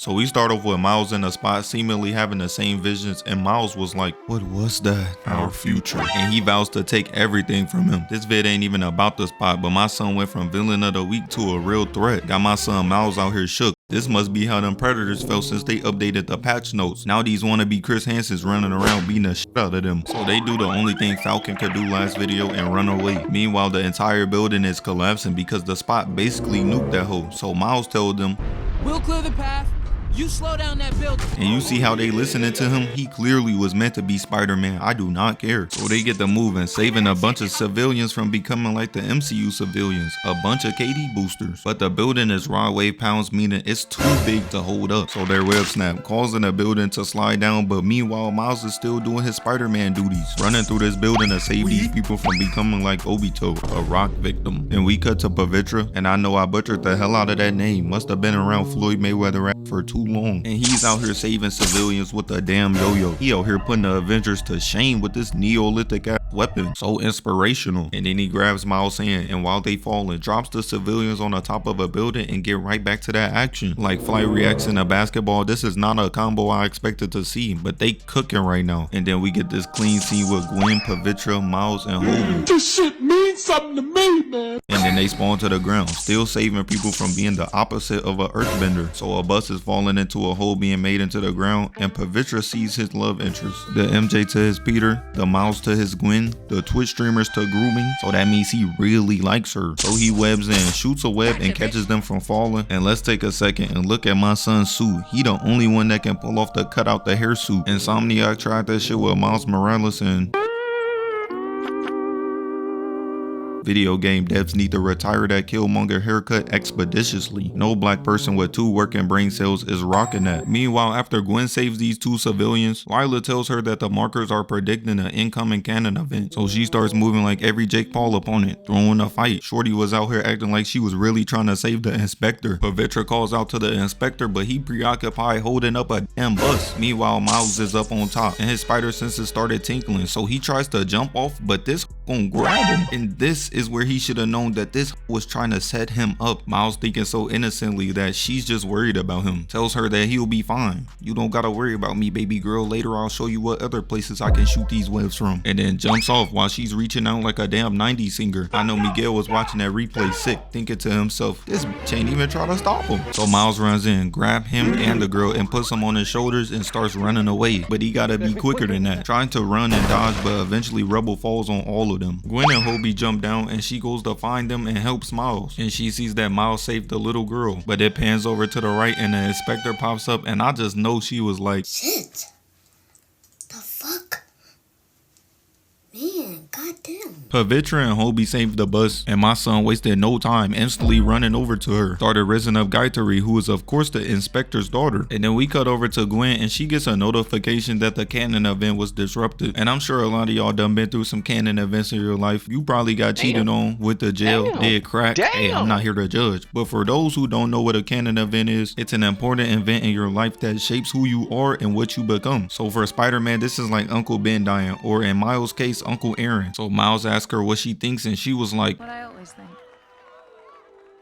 So we start off with Miles in a spot seemingly having the same visions, and Miles was like, what was that? Our future. And he vows to take everything from him. This vid ain't even about the spot, but my son went from villain of the week to a real threat. Got my son Miles out here shook. This must be how them predators felt since they updated the patch notes. Now these wannabe Chris Hansons running around beating the shit out of them. So they do the only thing Falcon could do last video and run away. Meanwhile, the entire building is collapsing because the spot basically nuked that hole. So Miles told them, "We'll clear the path. You slow down that building." And you see how they listening to him? He clearly was meant to be Spider-Man. I do not care. So they get to moving, saving a bunch of civilians from becoming like the MCU civilians. A bunch of KD boosters. But the building is raw wave pounds, meaning it's too big to hold up. So their web snap, causing the building to slide down. But meanwhile, Miles is still doing his Spider-Man duties. Running through this building to save these people from becoming like Obito, a rock victim. And we cut to Pavitra. And I know I butchered the hell out of that name. Must have been around Floyd Mayweather for too long. And he's out here saving civilians with a damn yo-yo. He out here putting the Avengers to shame with this Neolithic ass weapon. So inspirational. And then he grabs Miles' hand, and while they fall, and drops the civilians on the top of a building and get right back to that action. Like Fly reacts in a basketball. This is not a combo I expected to see, but they cooking right now. And then we get this clean scene with Gwen, Pavitra, Miles, and Hobie. This shit means something to me, man. And then they spawn to the ground, still saving people from being the opposite of a earthbender. So a bus is falling into a hole being made into the ground, and Pavitra sees his love interest. The MJ to his Peter, the Miles to his Gwen, the Twitch streamers to grooming. So that means he really likes her. So he webs in, shoots a web, and catches them from falling. And let's take a second and look at my son's suit. He the only one that can pull off the cut out the hair suit. Insomniac tried that shit with Miles Morales, and video game devs need to retire that Killmonger haircut expeditiously. No black person with 2 working brain cells is rocking that. Meanwhile, after Gwen saves these 2 civilians, Lila tells her that the markers are predicting an incoming canon event. So she starts moving like every Jake Paul opponent, throwing a fight. Shorty was out here acting like she was really trying to save the inspector. Pavitra calls out to the inspector, but he preoccupied holding up a damn bus. Meanwhile, Miles is up on top, and his spider senses started tinkling. So he tries to jump off, but this gonna grab him. And this is where he should have known that this was trying to set him up. Miles, thinking so innocently that she's just worried about him, tells her that he'll be fine. You don't gotta worry about me, baby girl. Later I'll show you what other places I can shoot these webs from. And then jumps off while she's reaching out like a damn 90s singer. I know Miguel was watching that replay sick, thinking to himself, this bitch ain't even try to stop him. So Miles runs in, grab him and the girl, and puts him on his shoulders and starts running away. But he gotta be quicker than that, trying to run and dodge, but eventually rubble falls on all of them. Gwen and Hobie jump down, and she goes to find them and helps Miles. And she sees that Miles saved the little girl. But it pans over to the right, and the inspector pops up, and I just know she was like, shit. The fuck? Man, goddamn. Pavitra and Hobie saved the bus, and my son wasted no time instantly running over to her. Started raising up Gaitari, who is of course the inspector's daughter. And then we cut over to Gwen, and she gets a notification that the canon event was disrupted. And I'm sure a lot of y'all done been through some canon events in your life. You probably got cheated on, with the jail, did crack. Hey, I'm not here to judge. But for those who don't know what a canon event is, it's an important event in your life that shapes who you are and what you become. So for Spider-Man, this is like Uncle Ben dying, or in Miles' case, Uncle Aaron. So Miles asked her what she thinks, and she was like, what I always think.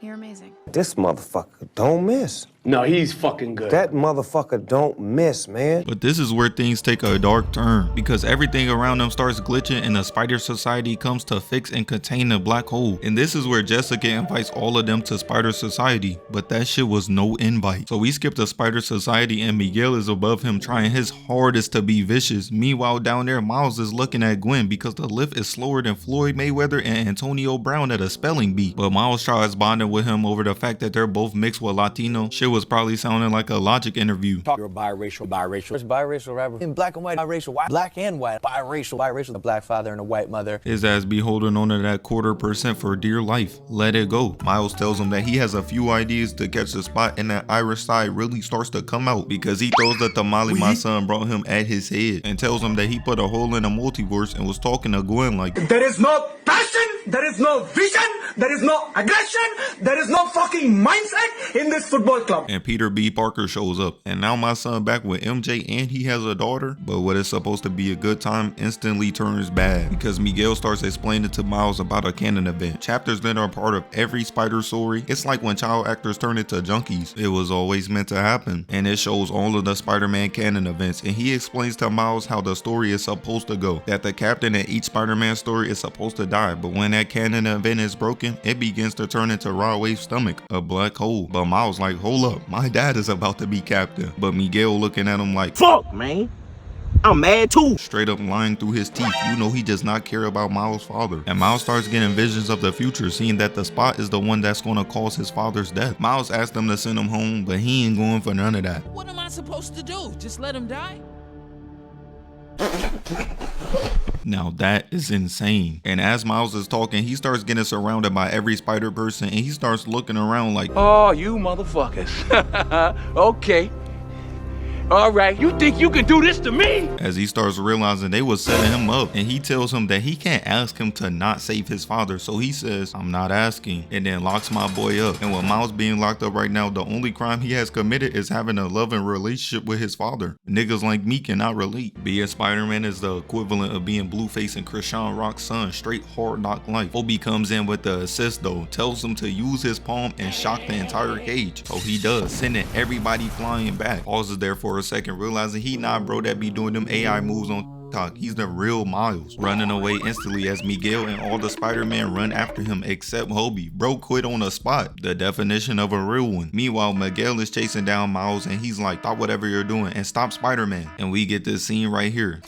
You're amazing. This motherfucker don't miss. No, he's fucking good. That motherfucker don't miss, man. But this is where things take a dark turn, because everything around them starts glitching, and the Spider Society comes to fix and contain the black hole. And this is where Jessica invites all of them to Spider Society, but that shit was no invite. So we skip the Spider Society, and Miguel is above him trying his hardest to be vicious. Meanwhile, down there, Miles is looking at Gwen because the lift is slower than Floyd Mayweather and Antonio Brown at a spelling bee. But Miles tries bonding with him over the fact that they're both mixed with Latino. Shit was probably sounding like a Logic interview. You're biracial. There's biracial rapper. In black and white, biracial, white, black and white, biracial, a black father and a white mother. His ass be holding on to that 0.25% for dear life. Let it go. Miles tells him that he has a few ideas to catch the spot, and that Irish side really starts to come out, because he throws the tamale my son brought him at his head, and tells him that he put a hole in the multiverse and was talking to Gwen like, There is no passion there is no vision, there is no aggression, there is no fucking mindset in this football club. And Peter B. Parker shows up. And now my son back with MJ and he has a daughter. But what is supposed to be a good time instantly turns bad. Because Miguel starts explaining to Miles about a canon event. Chapters that are part of every Spider story. It's like when child actors turn into junkies. It was always meant to happen. And it shows all of the Spider-Man canon events. And he explains to Miles how the story is supposed to go. That the captain in each Spider-Man story is supposed to die. But when that canon event is broken, it begins to turn into Rod Wave's stomach, a black hole. But Miles like, hold up, my dad is about to be captain. But Miguel looking at him like, fuck, man. I'm mad too. Straight up lying through his teeth. You know he does not care about Miles' father. And Miles starts getting visions of the future, seeing that the Spot is the one that's going to cause his father's death. Miles asked them to send him home, but he ain't going for none of that. What am I supposed to do? Just let him die? Now that is insane. And as Miles is talking, he starts getting surrounded by every spider person and he starts looking around like, oh, you motherfuckers. Okay. All right, you think you can do this to me? As he starts realizing they was setting him up, and he tells him that he can't ask him to not save his father, so he says, I'm not asking, and then locks my boy up. And with Miles being locked up right now, the only crime he has committed is having a loving relationship with his father. Niggas like me cannot relate. Being Spider-Man is the equivalent of being Blueface and Krishan Rock's son, straight hard knock life. Obi comes in with the assist though, tells him to use his palm and shock the entire cage. So he does, sending everybody flying back. Pauses there for a second, realizing he not bro that be doing them AI moves on TikTok. He's the real Miles, running away instantly as Miguel and all the Spider-Man run after him except Hobie. Bro quit on the spot, the definition of a real one. Meanwhile, Miguel is chasing down Miles and he's like, stop whatever you're doing and stop Spider-Man. And we get this scene right here.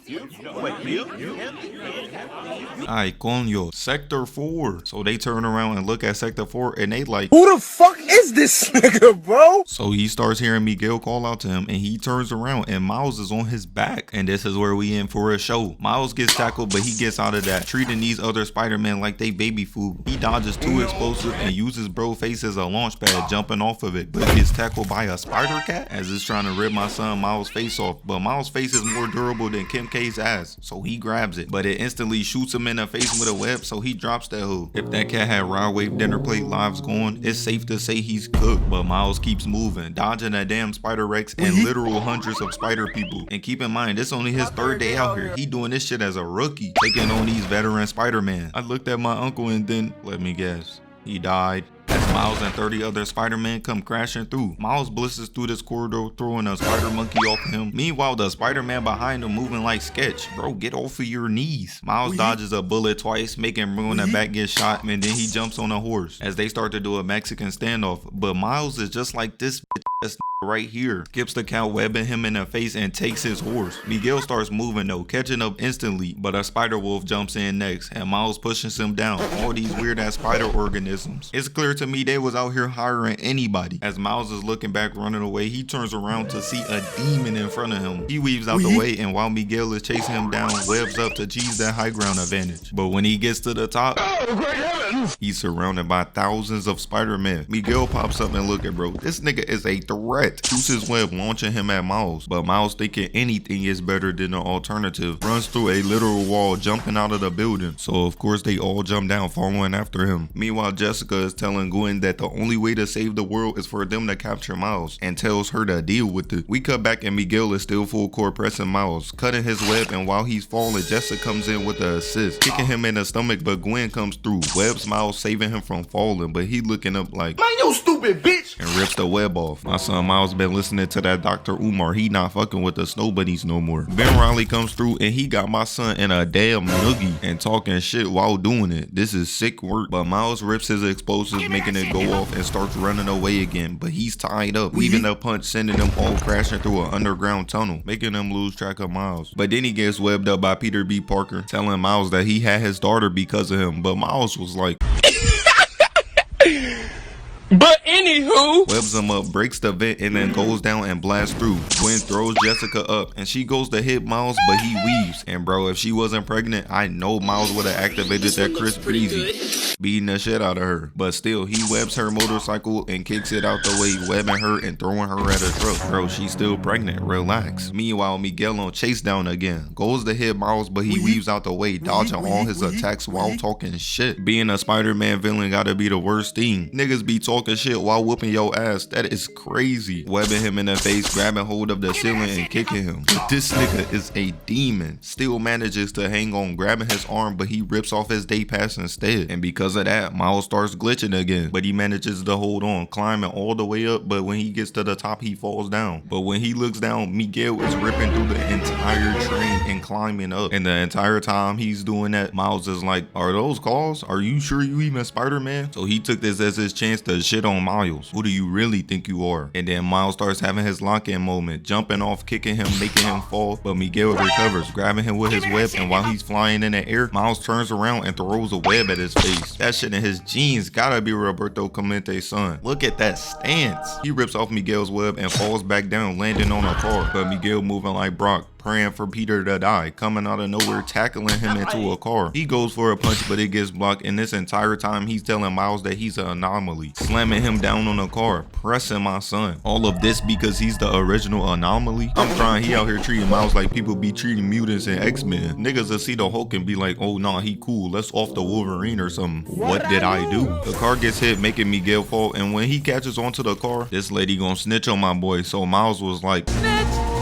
Ay, coño, Sector 4. So they turn around and look at Sector 4 and they like, Who the fuck is this nigga, bro? So he starts hearing Miguel call out to him and he turns around and Miles is on his back. And this is where we in for a show. Miles gets tackled, but he gets out of that, treating these other Spider-Man like they baby food. He dodges two explosives and uses bro face as a launch pad, jumping off of it, but gets tackled by a spider cat as it's trying to rip my son Miles' face off. But Miles' face is more durable than Kim K's ass, so he grabs it, but it instantly shoots him in the face with a web, so he drops that hoe. If that cat had Rod Wave dinner plate lives going, it's safe to say he's cooked. But Miles keeps moving, dodging a damn Spider Rex and literal hundreds of spider people. And keep in mind, it's only his third day out here. He doing this shit as a rookie, taking on these veteran Spider-Man. I looked at my uncle and then, let me guess, he died. As Miles and 30 other Spider-Man come crashing through, Miles blisters through this corridor, throwing a spider monkey off him. Meanwhile, the Spider-Man behind him moving like Sketch. Bro, get off of your knees. Miles dodges a bullet twice, making room when the back gets shot, and then he jumps on a horse as they start to do a Mexican standoff. But Miles is just like this bitch right here. Skips the cow, webbing him in the face and takes his horse. Miguel starts moving though, catching up instantly, but a spider wolf jumps in next and Miles pushes him down. All these weird ass spider organisms. It's clear to me they was out here hiring anybody. As Miles is looking back running away, he turns around to see a demon in front of him. He weaves out the way, and while Miguel is chasing him down, webs up to cheese that high ground advantage. But when he gets to the top, he's surrounded by thousands of Spider-Man. Miguel pops up and look at bro, this nigga is a threat. Shoots his web, launching him at Miles, but Miles, thinking anything is better than the alternative, runs through a literal wall, jumping out of the building. So of course they all jump down, following after him. Meanwhile, Jessica is telling Gwen that the only way to save the world is for them to capture Miles, and tells her to deal with it. We cut back and Miguel is still full court pressing Miles, cutting his web, and while he's falling, Jessica comes in with the assist, kicking him in the stomach, but Gwen comes through, webs Miles, saving him from falling, but he looking up like, man, you stupid bitch, and rips the web off. My son Miles been listening to that Dr. Umar. He not fucking with the snow bunnies no more. Ben Riley comes through and he got my son in a damn noogie and talking shit while doing it. This is sick work. But Miles rips his explosives, making it go off, and starts running away again. But he's tied up, leaving a punch, sending them all crashing through an underground tunnel, making them lose track of Miles. But then he gets webbed up by Peter B. Parker, telling Miles that he had his daughter because of him. But Miles was like, but anywho, Anywho, webs him up, breaks the vent, and then goes down and blasts through. Gwen throws Jessica up, and she goes to hit Miles, but he weaves. And bro, if she wasn't pregnant, I know Miles would have activated that Chris Breezy, beating the shit out of her. But still, he webs her motorcycle and kicks it out the way, webbing her and throwing her at a truck. Bro, she's still pregnant, relax. Meanwhile, Miguel on chase down again, goes to hit Miles, but he weaves out the way, dodging all his attacks while talking shit. Being a Spider-Man villain gotta be the worst thing. Niggas be talking shit while whooping your ass, that is crazy. Webbing him in the face, grabbing hold of the ceiling and kicking him. But this nigga is a demon. Still manages to hang on, grabbing his arm, but he rips off his day pass instead. And because of that, Miles starts glitching again, but he manages to hold on, climbing all the way up, but when he gets to the top, he falls down. But when he looks down, Miguel is ripping through the entire train and climbing up. And the entire time he's doing that, Miles is like, are those calls? Are you sure you even Spider-Man? So he took this as his chance to shit on Miles. Who do you really think you are? And then Miles starts having his lock-in moment, jumping off, kicking him, making him fall, but Miguel recovers, grabbing him with his web, and while he's flying in the air, Miles turns around and throws a web at his face. That shit in his jeans gotta be Roberto Clemente's son. Look at that stance. He rips off Miguel's web and falls back down, landing on a car, but Miguel moving like Brock, praying for Peter to die, coming out of nowhere, tackling him into a car. He goes for a punch, but it gets blocked, and this entire time he's telling Miles that he's an anomaly, slamming him down on a car, pressing my son. All of this because he's the original anomaly. I'm crying he out here treating Miles like people be treating mutants and X-Men. Niggas will see the Hulk and be like, oh nah, he cool, let's off the Wolverine or something. What did I do? The car gets hit, making Miguel fall, and when he catches onto the car, this lady gonna snitch on my boy, so Miles was like,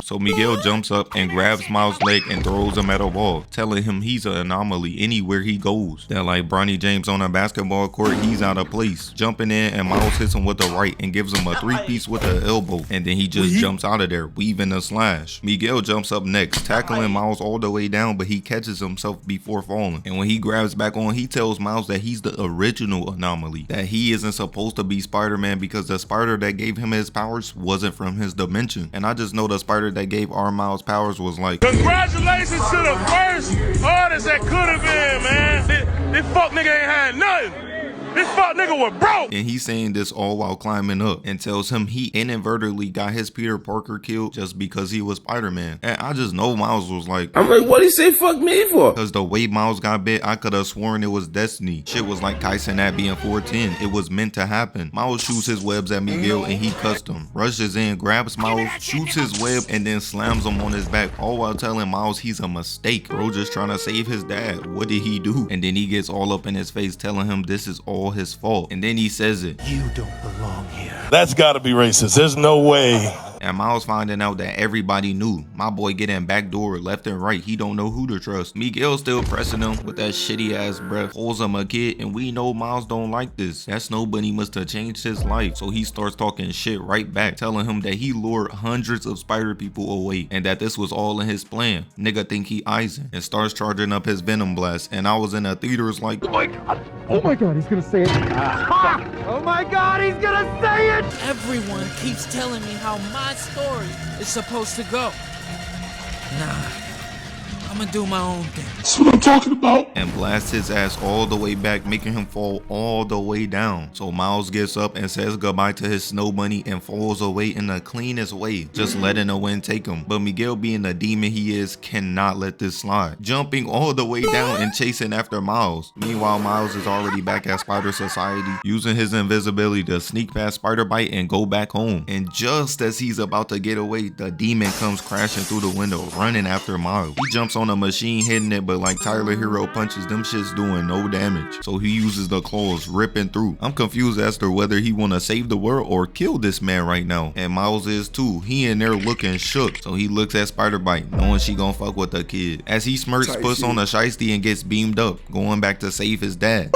so Miguel jumps up and grabs Miles' leg and throws him at a wall, telling him he's an anomaly anywhere he goes. That like Bronny James on a basketball court, he's out of place. Jumping in, and Miles hits him with the right and gives him a 3-piece with the elbow, and then he just jumps out of there, weaving a slash. Miguel jumps up next, tackling Miles all the way down, but he catches himself before falling. And when he grabs back on, he tells Miles that he's the original anomaly, that he isn't supposed to be Spider-Man because the spider that gave him his powers wasn't from his dimension. And I just know the spider that gave our Miles powers was like, Congratulations to the first artist that could have been, man. This fuck nigga ain't had nothing. This fuck nigga was broke. and he's saying this all while climbing up, and tells him he inadvertently got his Peter Parker killed just because he was Spider-Man. And I just know Miles was like, I'm like, what he say fuck me for? because the way Miles got bit, I could have sworn it was destiny. Shit was like Kyson at being 410. It was meant to happen. Miles shoots his webs at Miguel and he cuts him. Rushes in, grabs Miles, shoots his web, and then slams him on his back, all while telling Miles he's a mistake. Bro just trying to save his dad. What did he do? And then he gets all up in his face, telling him this is all his fault. And then he says it. You don't belong here. That's gotta be racist. There's no way. And Miles finding out that everybody knew. My boy getting backdoor left and right. He don't know who to trust. Miguel still pressing him with that shitty ass breath. Calls him a kid, and we know Miles don't like this. That snow bunny must have changed his life. So he starts talking shit right back, telling him that he lured hundreds of spider people away and that this was all in his plan. Nigga think he Eisen and starts charging up his venom blast. And I was in the theaters like, Oh my god, he's gonna say it. Oh my god, he's gonna say it! Everyone keeps telling me how my story is supposed to go. Nah, I'm gonna do my own thing. That's what I'm talking about. and blasts his ass all the way back, making him fall all the way down. So Miles gets up and says goodbye to his snow bunny and falls away in the cleanest way, just letting the wind take him. But Miguel, being the demon he is, cannot let this slide, jumping all the way down and chasing after Miles. Meanwhile, Miles is already back at Spider Society, using his invisibility to sneak past Spider Bite and go back home. And just as he's about to get away, the demon comes crashing through the window, running after Miles. He jumps on a machine, hitting it, but like Tyler Hero punches, them shit's doing no damage. So he uses the claws, ripping through. I'm confused as to whether he want to save the world or kill this man right now. And Miles is too. He in there looking shook. So he looks at Spider Bite, knowing she gonna fuck with the kid. As he smirks, puts on a shiesty and gets beamed up, going back to save his dad.